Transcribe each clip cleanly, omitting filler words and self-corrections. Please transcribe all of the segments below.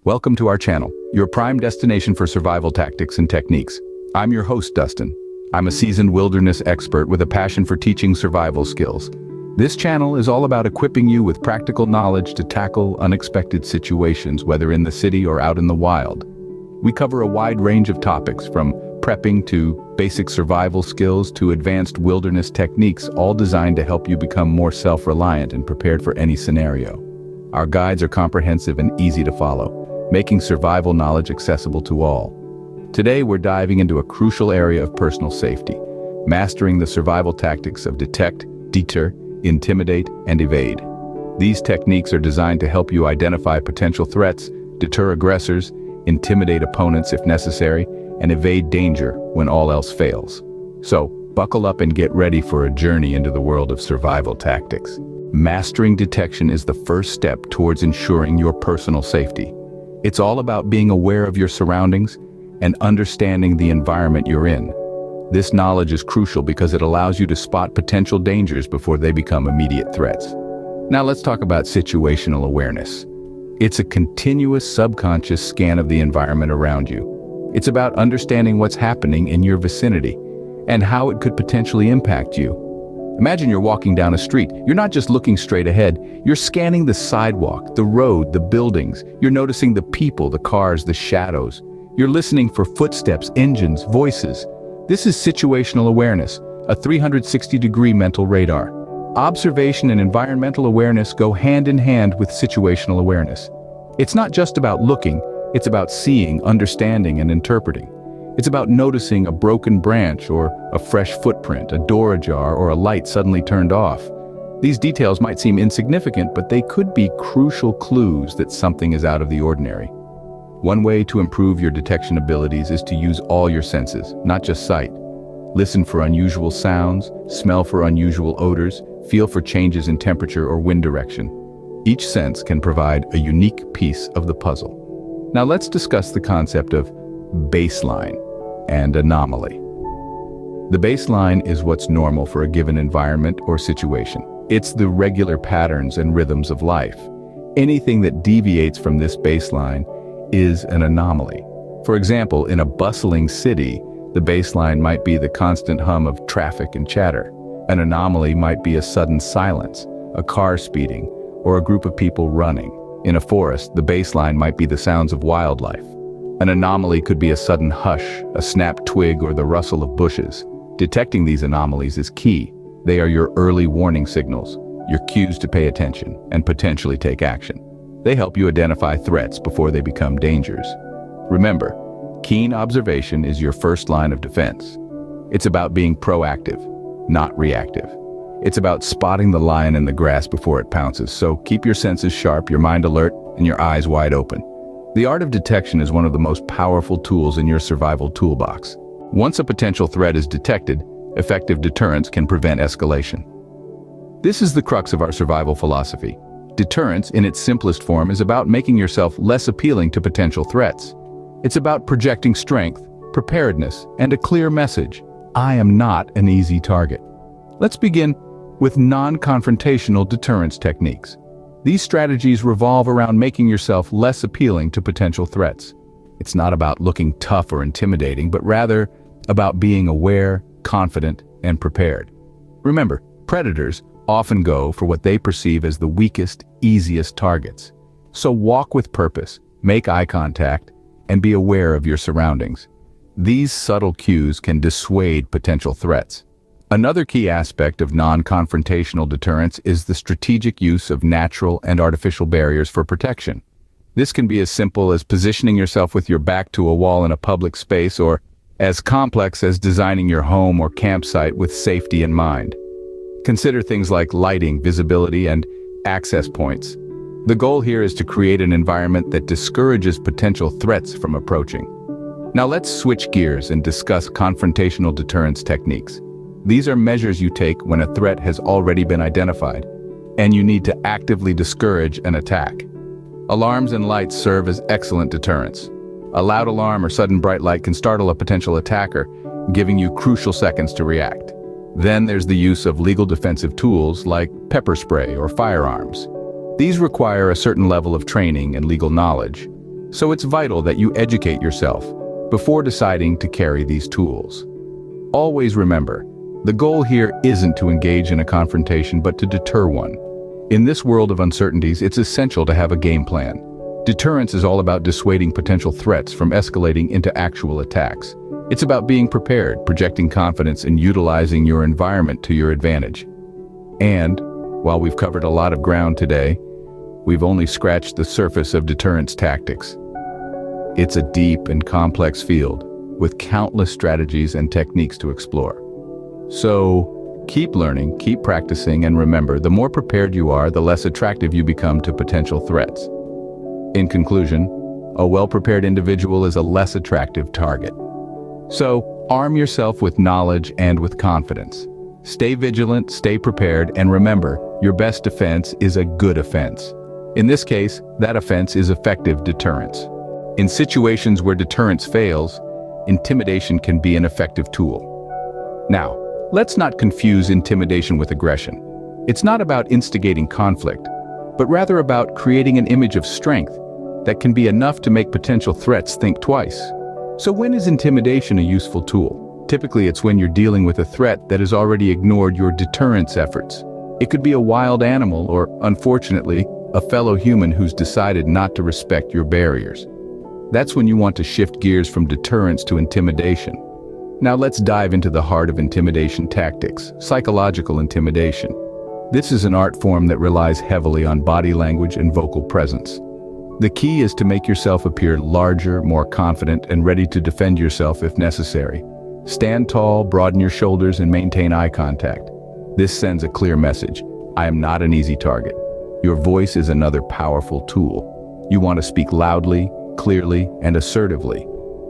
Welcome to our channel, your prime destination for survival tactics and techniques. I'm your host, Dustin. I'm a seasoned wilderness expert with a passion for teaching survival skills. This channel is all about equipping you with practical knowledge to tackle unexpected situations, whether in the city or out in the wild. We cover a wide range of topics, from prepping to basic survival skills to advanced wilderness techniques, all designed to help you become more self-reliant and prepared for any scenario. Our guides are comprehensive and easy to follow, making survival knowledge accessible to all. Today, we're diving into a crucial area of personal safety, mastering the survival tactics of detect, deter, intimidate, and evade. These techniques are designed to help you identify potential threats, deter aggressors, intimidate opponents if necessary, and evade danger when all else fails. So, buckle up and get ready for a journey into the world of survival tactics. Mastering detection is the first step towards ensuring your personal safety. It's all about being aware of your surroundings and understanding the environment you're in. This knowledge is crucial because it allows you to spot potential dangers before they become immediate threats. Now let's talk about situational awareness. It's a continuous subconscious scan of the environment around you. It's about understanding what's happening in your vicinity and how it could potentially impact you. Imagine you're walking down a street. You're not just looking straight ahead. You're scanning the sidewalk, the road, the buildings. You're noticing the people, the cars, the shadows. You're listening for footsteps, engines, voices. This is situational awareness, a 360-degree mental radar. Observation and environmental awareness go hand in hand with situational awareness. It's not just about looking, it's about seeing, understanding, and interpreting. It's about noticing a broken branch or a fresh footprint, a door ajar, or a light suddenly turned off. These details might seem insignificant, but they could be crucial clues that something is out of the ordinary. One way to improve your detection abilities is to use all your senses, not just sight. Listen for unusual sounds, smell for unusual odors, feel for changes in temperature or wind direction. Each sense can provide a unique piece of the puzzle. Now let's discuss the concept of baseline and anomaly. The baseline is what's normal for a given environment or situation. It's the regular patterns and rhythms of life. Anything that deviates from this baseline is an anomaly. For example, in a bustling city, the baseline might be the constant hum of traffic and chatter. An anomaly might be a sudden silence, a car speeding, or a group of people running. In a forest, the baseline might be the sounds of wildlife. An anomaly could be a sudden hush, a snapped twig, or the rustle of bushes. Detecting these anomalies is key. They are your early warning signals, your cues to pay attention and potentially take action. They help you identify threats before they become dangers. Remember, keen observation is your first line of defense. It's about being proactive, not reactive. It's about spotting the lion in the grass before it pounces, so keep your senses sharp, your mind alert, and your eyes wide open. The art of detection is one of the most powerful tools in your survival toolbox. Once a potential threat is detected, effective deterrence can prevent escalation. This is the crux of our survival philosophy. Deterrence, in its simplest form, is about making yourself less appealing to potential threats. It's about projecting strength, preparedness, and a clear message. I am not an easy target. Let's begin with non-confrontational deterrence techniques. These strategies revolve around making yourself less appealing to potential threats. It's not about looking tough or intimidating, but rather about being aware, confident, and prepared. Remember, predators often go for what they perceive as the weakest, easiest targets. So walk with purpose, make eye contact, and be aware of your surroundings. These subtle cues can dissuade potential threats. Another key aspect of non-confrontational deterrence is the strategic use of natural and artificial barriers for protection. This can be as simple as positioning yourself with your back to a wall in a public space, or as complex as designing your home or campsite with safety in mind. Consider things like lighting, visibility, and access points. The goal here is to create an environment that discourages potential threats from approaching. Now let's switch gears and discuss confrontational deterrence techniques. These are measures you take when a threat has already been identified, and you need to actively discourage an attack. Alarms and lights serve as excellent deterrents. A loud alarm or sudden bright light can startle a potential attacker, giving you crucial seconds to react. Then there's the use of legal defensive tools like pepper spray or firearms. These require a certain level of training and legal knowledge. So it's vital that you educate yourself before deciding to carry these tools. Always remember, the goal here isn't to engage in a confrontation but to deter one. In this world of uncertainties, it's essential to have a game plan. Deterrence is all about dissuading potential threats from escalating into actual attacks. It's about being prepared, projecting confidence, and utilizing your environment to your advantage. And, while we've covered a lot of ground today, we've only scratched the surface of deterrence tactics. It's a deep and complex field, with countless strategies and techniques to explore. So, keep learning, keep practicing, and remember, the more prepared you are, the less attractive you become to potential threats. In conclusion, a well-prepared individual is a less attractive target. So, arm yourself with knowledge and with confidence. Stay vigilant, stay prepared, and remember, your best defense is a good offense. In this case, that offense is effective deterrence. In situations where deterrence fails, intimidation can be an effective tool. Now, let's not confuse intimidation with aggression. It's not about instigating conflict, but rather about creating an image of strength that can be enough to make potential threats think twice. So when is intimidation a useful tool? Typically, it's when you're dealing with a threat that has already ignored your deterrence efforts. It could be a wild animal or, unfortunately, a fellow human who's decided not to respect your barriers. That's when you want to shift gears from deterrence to intimidation. Now let's dive into the heart of intimidation tactics, psychological intimidation. This is an art form that relies heavily on body language and vocal presence. The key is to make yourself appear larger, more confident, and ready to defend yourself if necessary. Stand tall, broaden your shoulders, and maintain eye contact. This sends a clear message. I am not an easy target. Your voice is another powerful tool. You want to speak loudly, clearly, and assertively.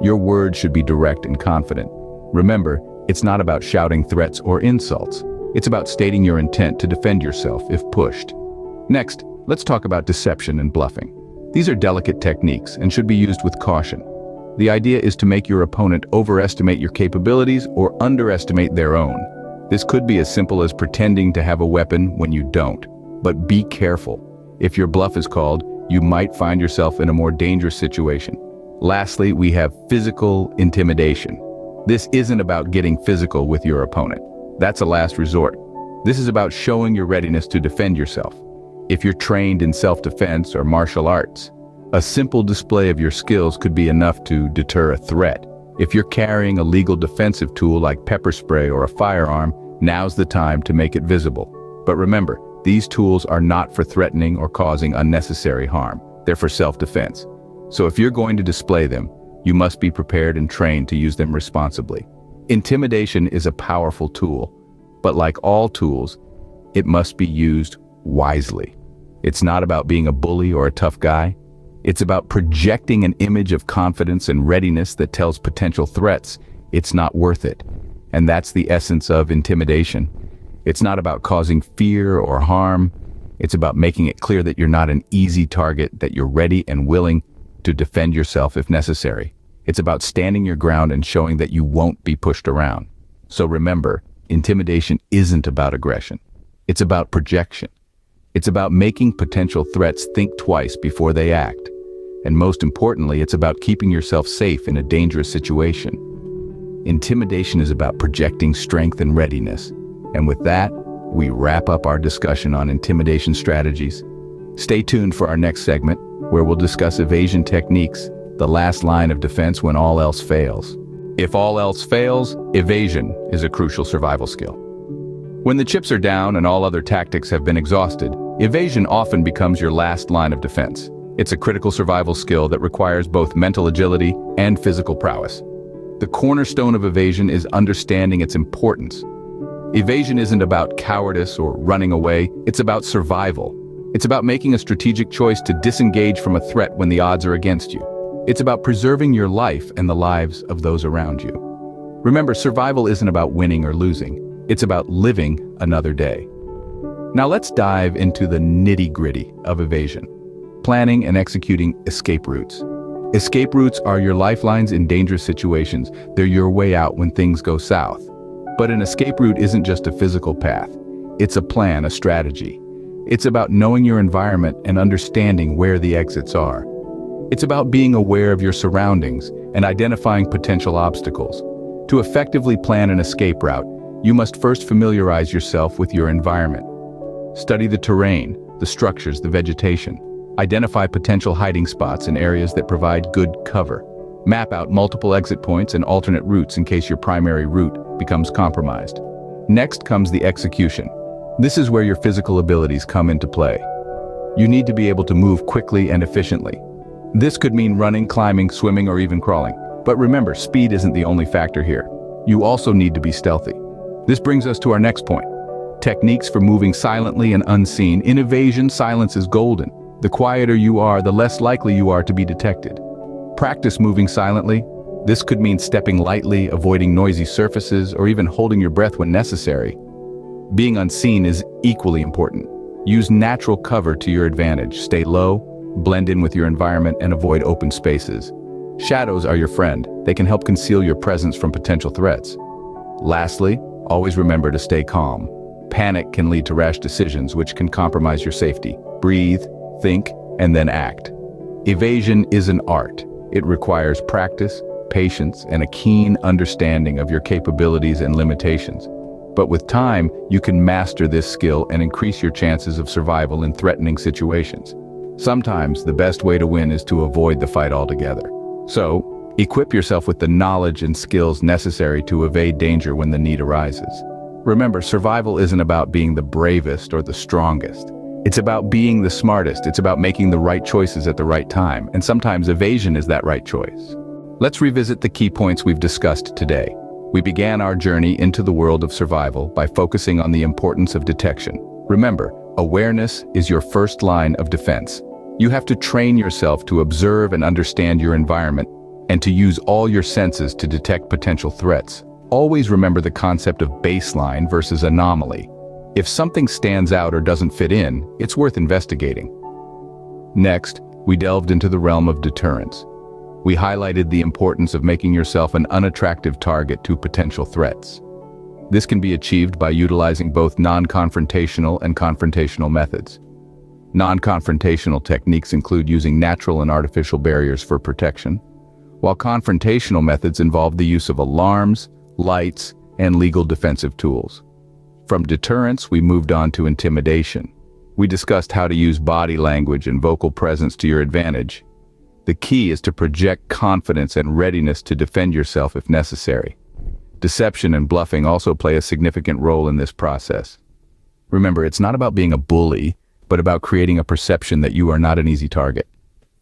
Your words should be direct and confident. Remember, it's not about shouting threats or insults. It's about stating your intent to defend yourself if pushed. Next, let's talk about deception and bluffing. These are delicate techniques and should be used with caution. The idea is to make your opponent overestimate your capabilities or underestimate their own. This could be as simple as pretending to have a weapon when you don't. But be careful. If your bluff is called, you might find yourself in a more dangerous situation. Lastly, we have physical intimidation. This isn't about getting physical with your opponent. That's a last resort. This is about showing your readiness to defend yourself. If you're trained in self-defense or martial arts, a simple display of your skills could be enough to deter a threat. If you're carrying a legal defensive tool like pepper spray or a firearm, now's the time to make it visible. But remember, these tools are not for threatening or causing unnecessary harm. They're for self-defense. So if you're going to display them, you must be prepared and trained to use them responsibly. Intimidation is a powerful tool, but like all tools, it must be used wisely. It's not about being a bully or a tough guy. It's about projecting an image of confidence and readiness that tells potential threats it's not worth it. And that's the essence of intimidation. It's not about causing fear or harm. It's about making it clear that you're not an easy target, that you're ready and willing to defend yourself if necessary. It's about standing your ground and showing that you won't be pushed around. So remember, intimidation isn't about aggression. It's about projection. It's about making potential threats think twice before they act. And most importantly, it's about keeping yourself safe in a dangerous situation. Intimidation is about projecting strength and readiness. And with that, we wrap up our discussion on intimidation strategies. Stay tuned for our next segment, where we'll discuss evasion techniques, the last line of defense when all else fails. If all else fails, evasion is a crucial survival skill. When the chips are down and all other tactics have been exhausted, evasion often becomes your last line of defense. It's a critical survival skill that requires both mental agility and physical prowess. The cornerstone of evasion is understanding its importance. Evasion isn't about cowardice or running away, it's about survival. It's about making a strategic choice to disengage from a threat when the odds are against you. It's about preserving your life and the lives of those around you. Remember, survival isn't about winning or losing. It's about living another day. Now let's dive into the nitty-gritty of evasion. Planning and executing escape routes. Escape routes are your lifelines in dangerous situations. They're your way out when things go south. But an escape route isn't just a physical path. It's a plan, a strategy. It's about knowing your environment and understanding where the exits are. It's about being aware of your surroundings and identifying potential obstacles. To effectively plan an escape route, you must first familiarize yourself with your environment. Study the terrain, the structures, the vegetation. Identify potential hiding spots in areas that provide good cover. Map out multiple exit points and alternate routes in case your primary route becomes compromised. Next comes the execution. This is where your physical abilities come into play. You need to be able to move quickly and efficiently. This could mean running, climbing, swimming, or even crawling. But remember, speed isn't the only factor here. You also need to be stealthy. This brings us to our next point. Techniques for moving silently and unseen. In evasion, silence is golden. The quieter you are, the less likely you are to be detected. Practice moving silently. This could mean stepping lightly, avoiding noisy surfaces, or even holding your breath when necessary. Being unseen is equally important. Use natural cover to your advantage. Stay low, blend in with your environment, and avoid open spaces. Shadows are your friend. They can help conceal your presence from potential threats. Lastly, always remember to stay calm. Panic can lead to rash decisions, which can compromise your safety. Breathe, think, and then act. Evasion is an art. It requires practice, patience, and a keen understanding of your capabilities and limitations. But with time, you can master this skill and increase your chances of survival in threatening situations. Sometimes, the best way to win is to avoid the fight altogether. So, equip yourself with the knowledge and skills necessary to evade danger when the need arises. Remember, survival isn't about being the bravest or the strongest. It's about being the smartest. It's about making the right choices at the right time, and sometimes evasion is that right choice. Let's revisit the key points we've discussed today. We began our journey into the world of survival by focusing on the importance of detection. Remember, awareness is your first line of defense. You have to train yourself to observe and understand your environment and to use all your senses to detect potential threats. Always remember the concept of baseline versus anomaly. If something stands out or doesn't fit in, it's worth investigating. Next, we delved into the realm of deterrence. We highlighted the importance of making yourself an unattractive target to potential threats. This can be achieved by utilizing both non-confrontational and confrontational methods. Non-confrontational techniques include using natural and artificial barriers for protection, while confrontational methods involve the use of alarms, lights, and legal defensive tools. From deterrence, we moved on to intimidation. We discussed how to use body language and vocal presence to your advantage. The key is to project confidence and readiness to defend yourself if necessary. Deception and bluffing also play a significant role in this process. Remember, it's not about being a bully, but about creating a perception that you are not an easy target.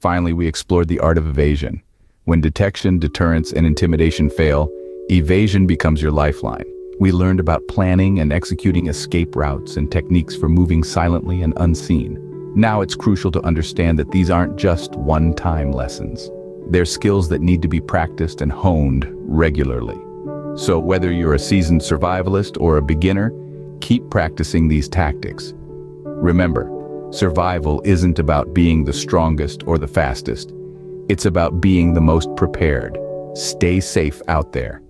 Finally, we explored the art of evasion. When detection, deterrence, and intimidation fail, evasion becomes your lifeline. We learned about planning and executing escape routes and techniques for moving silently and unseen. Now it's crucial to understand that these aren't just one-time lessons. They're skills that need to be practiced and honed regularly. So whether you're a seasoned survivalist or a beginner, keep practicing these tactics. Remember, survival isn't about being the strongest or the fastest. It's about being the most prepared. Stay safe out there.